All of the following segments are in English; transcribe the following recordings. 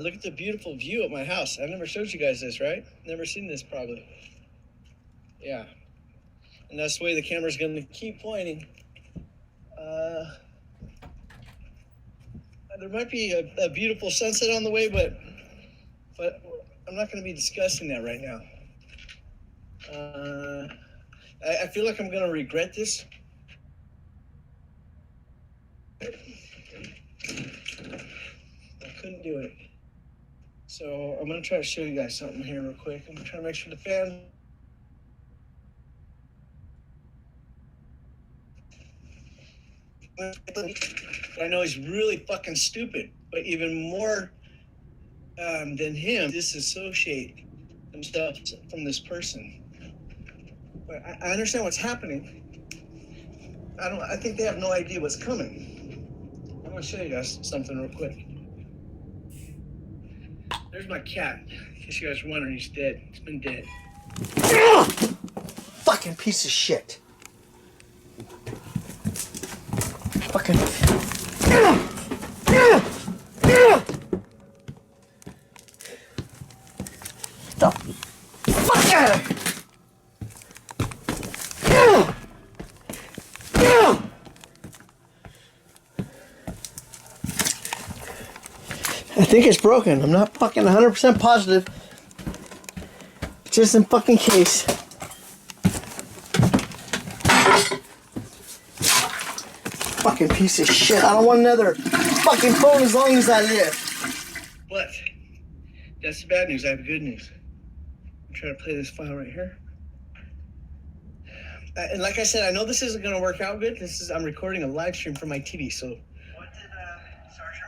Look at the beautiful view of my house. I never showed you guys this, right? Never seen this, probably. Yeah. And that's the way the camera's going to keep pointing. There might be a beautiful sunset on the way, but I'm not going to be discussing that right now. I feel like I'm going to regret this. I couldn't do it. So I'm going to try to show you guys something here real quick. I'm trying to make sure the fan... I know he's really fucking stupid, but even more than him, disassociate themselves from this person. But I understand what's happening. I think they have no idea what's coming. I'm gonna show you guys something real quick. There's my cat. In case you guys are wondering, he's dead. He's been dead. Fucking piece of shit. Fucking. The fuck out of here. I think it's broken. I'm not fucking 100% positive. Just in fucking case. Fucking piece of shit. I don't want another fucking phone as long as I live. But that's the bad news. I have good news. I'm trying to play this file right here. And like I said, I know this isn't going to work out good. I'm recording a live stream from my TV, so. What did Sergeant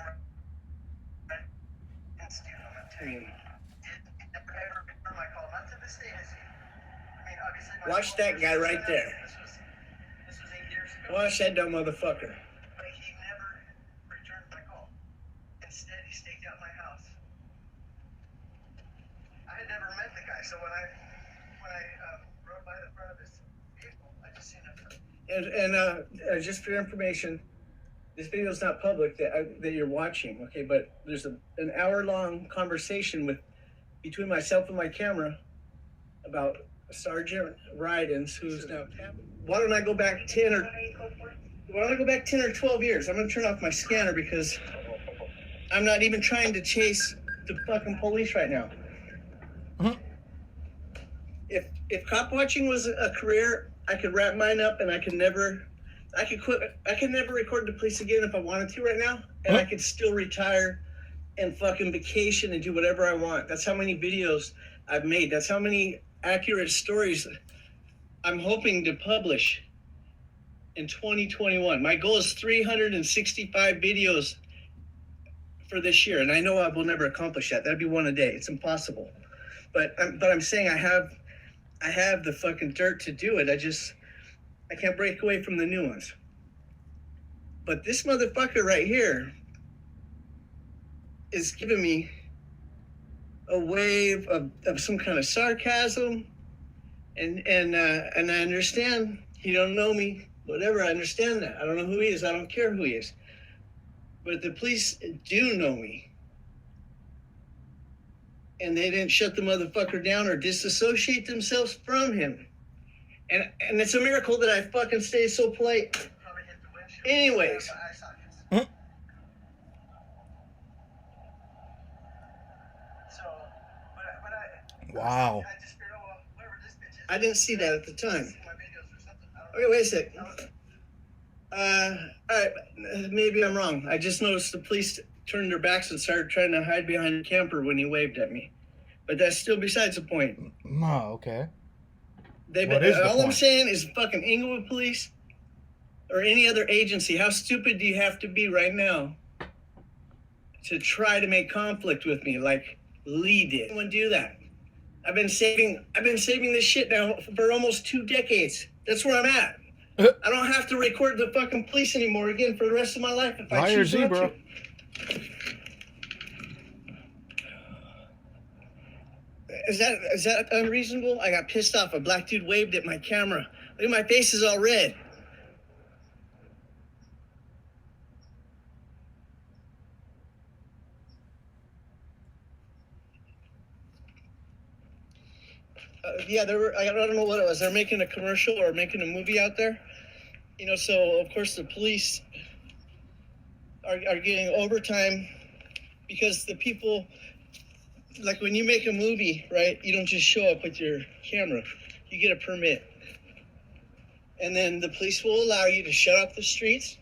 Watch that guy right there. Watch that dumb motherfucker. But he never returned my call. Instead, he staked out my house. I had never met the guy, so when I rode by the front of his vehicle, I just seen him. And just for your information, this video is not public that you're watching, okay? But there's an hour-long conversation between myself and my camera about Sergeant Rydens, who's now. Why don't I go back 10 or 12 years? I'm gonna turn off my scanner because I'm not even trying to chase the fucking police right now. Mm-hmm. If cop watching was a career, I could wrap mine up and I could never quit. I could never record the police again if I wanted to right now, and I could still retire and fucking vacation and do whatever I want. That's how many videos I've made. That's how many accurate stories I'm hoping to publish in 2021. My goal is 365 videos for this year, and I know I will never accomplish that. That'd be one a day. It's impossible. But I'm saying I have the fucking dirt to do it. I can't break away from the new ones. But this motherfucker right here is giving me a wave of some kind of sarcasm, and I understand he don't know me, whatever. I understand that. I don't know who he is. I don't care who he is. But the police do know me, and they didn't shut the motherfucker down or disassociate themselves from him. And it's a miracle that I fucking stay so polite. Anyways. Wow. I didn't see that at the time. Okay, wait a sec. All right, maybe I'm wrong. I just noticed the police turned their backs and started trying to hide behind the camper when he waved at me. But that's still besides the point. Oh, okay. All I'm saying is fucking Inglewood Police or any other agency, how stupid do you have to be right now to try to make conflict with me like Lee did? Anyone do that? I've been saving this shit now for almost 2 decades. That's where I'm at. I don't have to record the fucking police anymore again for the rest of my life if I choose not to. Is that unreasonable? I got pissed off. A black dude waved at my camera. Look at my face is all red. Yeah, they were. I don't know what it was. They're making a commercial or making a movie out there. You know, so of course the police are getting overtime because the people, like when you make a movie, right? You don't just show up with your camera. You get a permit. And then the police will allow you to shut off the streets.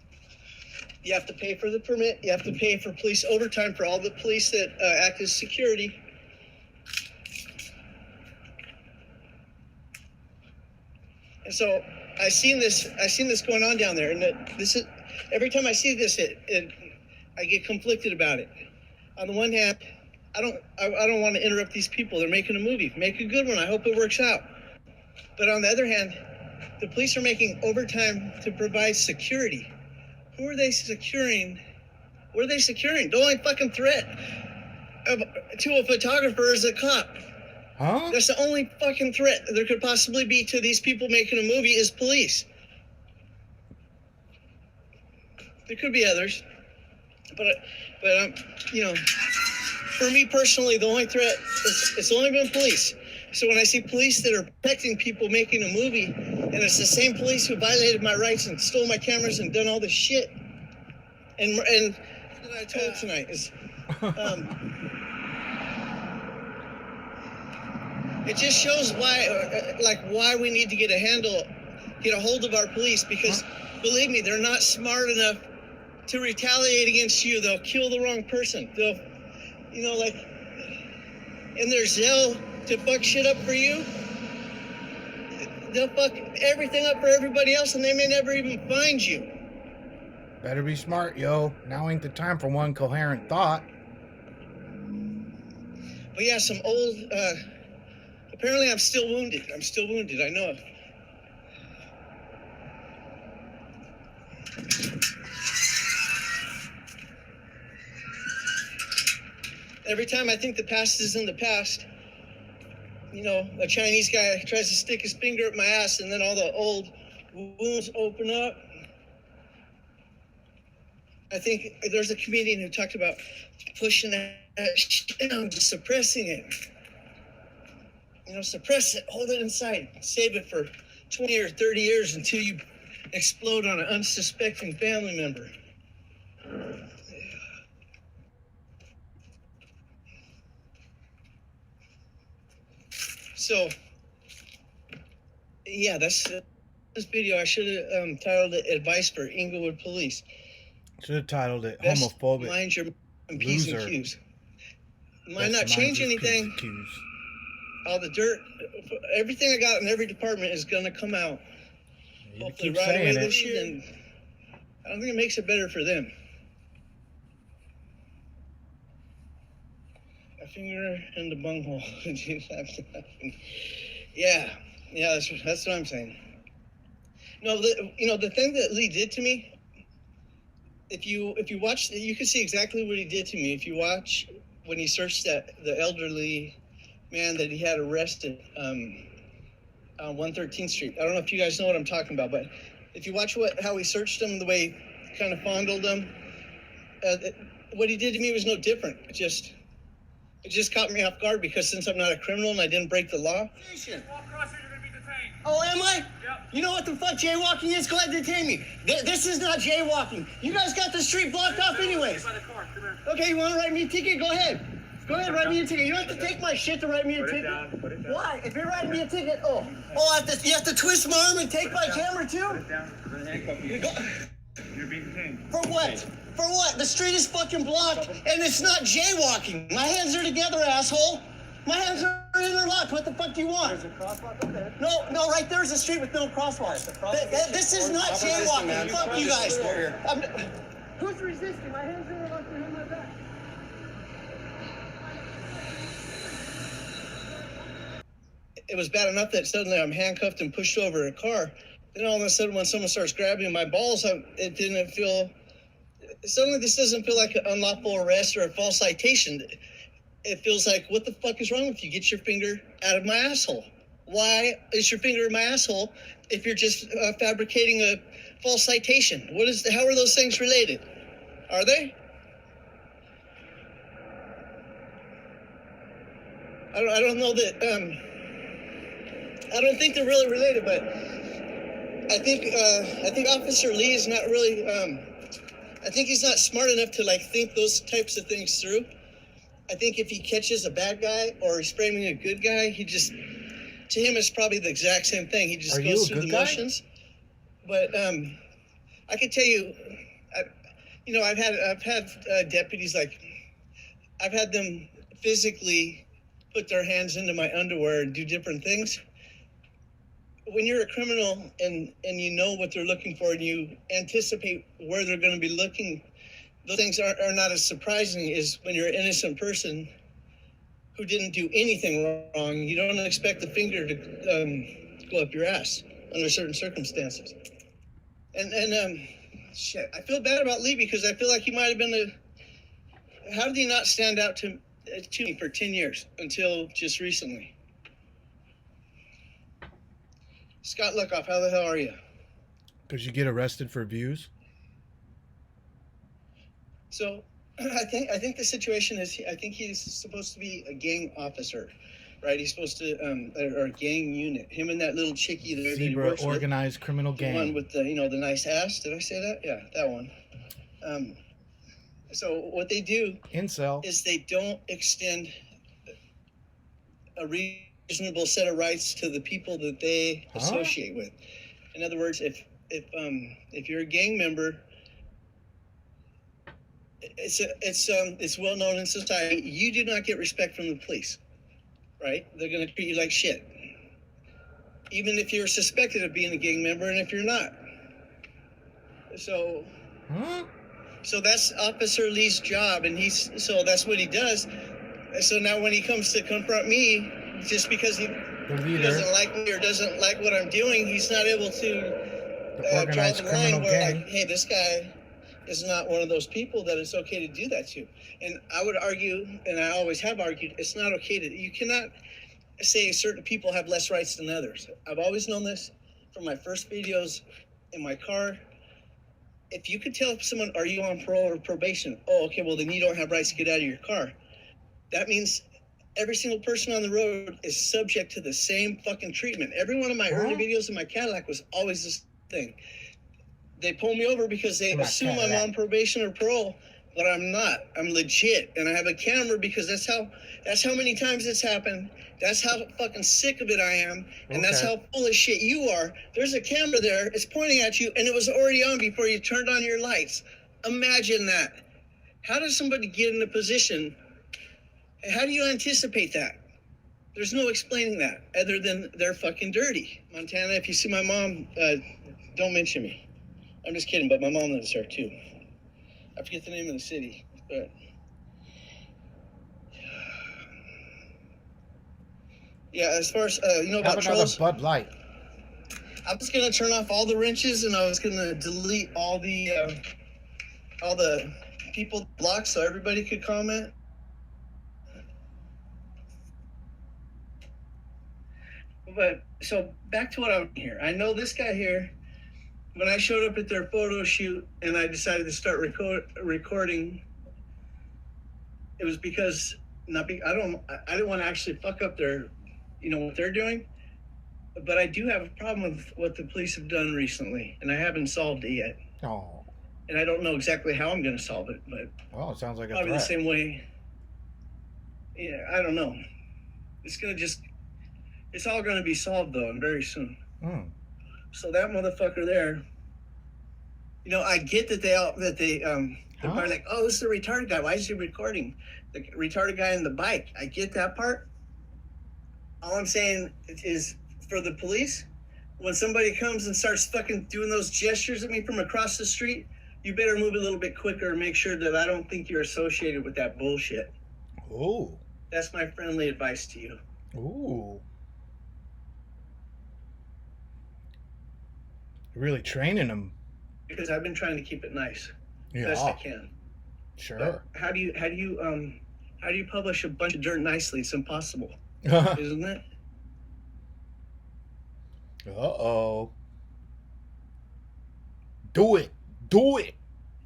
You have to pay for the permit. You have to pay for police overtime for all the police that act as security. And so I seen this going on down there, and this is every time I see this, I get conflicted about it. On the one hand, I don't want to interrupt these people. They're making a movie. Make a good one. I hope it works out. But on the other hand, the police are making overtime to provide security. Who are they securing? What are they securing? The only fucking threat to a photographer is a cop. Huh? That's the only fucking threat there could possibly be to these people making a movie is police. There could be others, but you know, for me personally, the only threat it's only been police. So when I see police that are protecting people making a movie, and it's the same police who violated my rights and stole my cameras and done all this shit, and that I told tonight is, it just shows why we need to get a hold of our police, because believe me, they're not smart enough to retaliate against you. They'll kill the wrong person. They'll, you know, like in their zeal to fuck shit up for you, they'll fuck everything up for everybody else, and they may never even find you. Better be smart, yo. Now ain't the time for one coherent thought. But yeah, some old, apparently I'm still wounded. I know. Every time I think the past is in the past, you know, a Chinese guy tries to stick his finger up my ass, and then all the old wounds open up. I think there's a comedian who talked about pushing that shit down, suppressing it. You know, suppress it, hold it inside, save it for 20 or 30 years until you explode on an unsuspecting family member. So, yeah, that's this video. I should have titled it "Advice for Inglewood Police." Should have titled it Best "Homophobic Mind your P's and Loser." Q's. Might Best not change mind your anything. P's and Q's. All the dirt, everything I got in every department is going to come out. You Hopefully keep right away saying this it. year. And I don't think it makes it better for them. A finger in the bunghole. Yeah, that's what I'm saying. No, the thing that Lee did to me. If you watch, you can see exactly what he did to me. If you watch when he searched the elderly man that he had arrested on 113th Street. I don't know if you guys know what I'm talking about, but if you watch how he searched him, the way he kind of fondled him, what he did to me was no different. It just caught me off guard, because since I'm not a criminal and I didn't break the law. Walk across here, you're gonna be detained. Oh, am I? Yep. You know what the fuck jaywalking is? Go ahead and detain me. This is not jaywalking. You guys got the street blocked off anyways. By the car. Come here. Okay, you want to write me a ticket? Go ahead. Go ahead, write me a ticket. You don't have to take my shit to write me a ticket. Put it down. Why? If you're writing me a ticket, you have to twist my arm and take my camera too? Put it down. We're gonna handcuff you. You're being detained. For what? For what? The street is fucking blocked, and it's not jaywalking. My hands are together, asshole. My hands are interlocked. What the fuck do you want? There's a crosswalk up there. No, right there's a street with no crosswalk. This is not jaywalking. Fuck you guys. Who's resisting? My hands are interlocked behind my back. It was bad enough that suddenly I'm handcuffed and pushed over a car. Then all of a sudden, when someone starts grabbing my balls, it didn't feel. Suddenly, this doesn't feel like an unlawful arrest or a false citation. It feels like, what the fuck is wrong with you? Get your finger out of my asshole. Why is your finger in my asshole if you're just fabricating a false citation? How are those things related? Are they? I don't know that. I don't think they're really related, but I think Officer Lee is not really. I think he's not smart enough to like think those types of things through. I think if he catches a bad guy or he's framing a good guy, to him it's probably the exact same thing. He just goes through the motions. But I can tell you, I've had deputies like, I've had them physically put their hands into my underwear and do different things. When you're a criminal and you know what they're looking for and you anticipate where they're going to be looking, those things are not as surprising as when you're an innocent person who didn't do anything wrong. You don't expect the finger to go up your ass under certain circumstances. And shit, I feel bad about Lee because I feel like he might have been how did he not stand out to me for 10 years until just recently? Scott Luckoff, how the hell are you? Because you get arrested for views? So I think the situation is, I think he's supposed to be a gang officer, right? He's supposed to, or a gang unit. Him and that little chickie there. Zebra organized criminal gang. The one with the, the nice ass. Did I say that? Yeah, that one. So what they do is they don't extend a reasonable set of rights to the people that they associate with. In other words, if you're a gang member, it's well known in society, you do not get respect from the police, right? They're going to treat you like shit, even if you're suspected of being a gang member and if you're not. So that's Officer Lee's job, and so that's what he does. So now when he comes to confront me, just because he doesn't like me or doesn't like what I'm doing, he's not able to draw the line where, like, hey, this guy is not one of those people that it's okay to do that to. And I would argue, and I always have argued, it's not okay you cannot say certain people have less rights than others. I've always known this from my first videos in my car. If you could tell someone, are you on parole or probation? Oh, okay, well, then you don't have rights to get out of your car. That means every single person on the road is subject to the same fucking treatment. Every one of my early videos in my Cadillac was always this thing. They pull me over because they assume I'm on probation or parole, but I'm not. I'm legit, and I have a camera because that's how many times it's happened. That's how fucking sick of it I am, and that's how full of shit you are. There's a camera there. It's pointing at you, and it was already on before you turned on your lights. Imagine that. How does somebody get in a position? How do you anticipate that? There's no explaining that other than they're fucking dirty. Montana, if you see my mom, don't mention me. I'm just kidding, but my mom lives there too. I forget the name of the city, but yeah, as far as about trolls, Bud Light. I was gonna turn off all the wrenches and I was gonna delete all the people blocked so everybody could comment. But so back to what I'm here. I know this guy here. When I showed up at their photo shoot and I decided to start recording, it was because I didn't want to actually fuck up their, what they're doing. But I do have a problem with what the police have done recently, and I haven't solved it yet. Oh. And I don't know exactly how I'm going to solve it, but it sounds like a probably threat. the same way. Yeah, I don't know. It's all going to be solved though, and very soon. So that motherfucker there, I get that they're probably like, oh, this is a retarded guy. Why is he recording? The retarded guy on the bike. I get that part. All I'm saying is, for the police, when somebody comes and starts fucking doing those gestures at me from across the street, you better move a little bit quicker and make sure that I don't think you're associated with that bullshit. Ooh. That's my friendly advice to you. Ooh. Really training them. Because I've been trying to keep it nice. Yeah. Best I can. Sure. But how do you publish a bunch of dirt nicely? It's impossible. Isn't it? Uh-oh. Do it. Do it.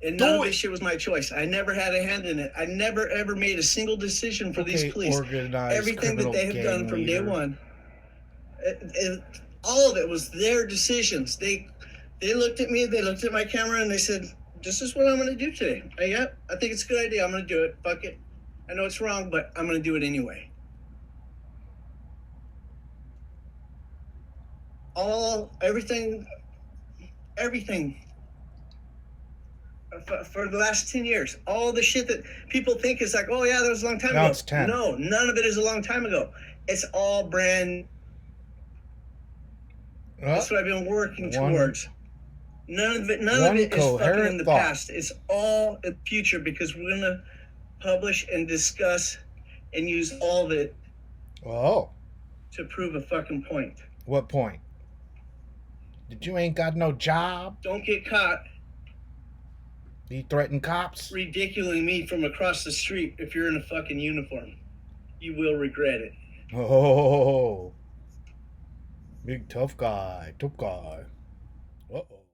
And none of this shit was my choice. I never had a hand in it. I never ever made a single decision for these police. Everything that they have done from day one. All of it was their decisions. They looked at me, they looked at my camera, and they said, "This is what I'm going to do today." Yeah, I think it's a good idea. I'm going to do it. Fuck it. I know it's wrong, but I'm going to do it anyway. Everything. For the last 10 years, all the shit that people think is like, oh yeah, that was a long time ago. It's 10. No, none of it is a long time ago. It's all brand. That's what I've been working towards. None of it is fucking in the past. It's all in the future because we're gonna publish and discuss and use all of it. Oh. To prove a fucking point. What point? That you ain't got no job? Don't get caught. You threaten cops? Ridiculing me from across the street if you're in a fucking uniform. You will regret it. Oh. Big tough guy. Uh-oh.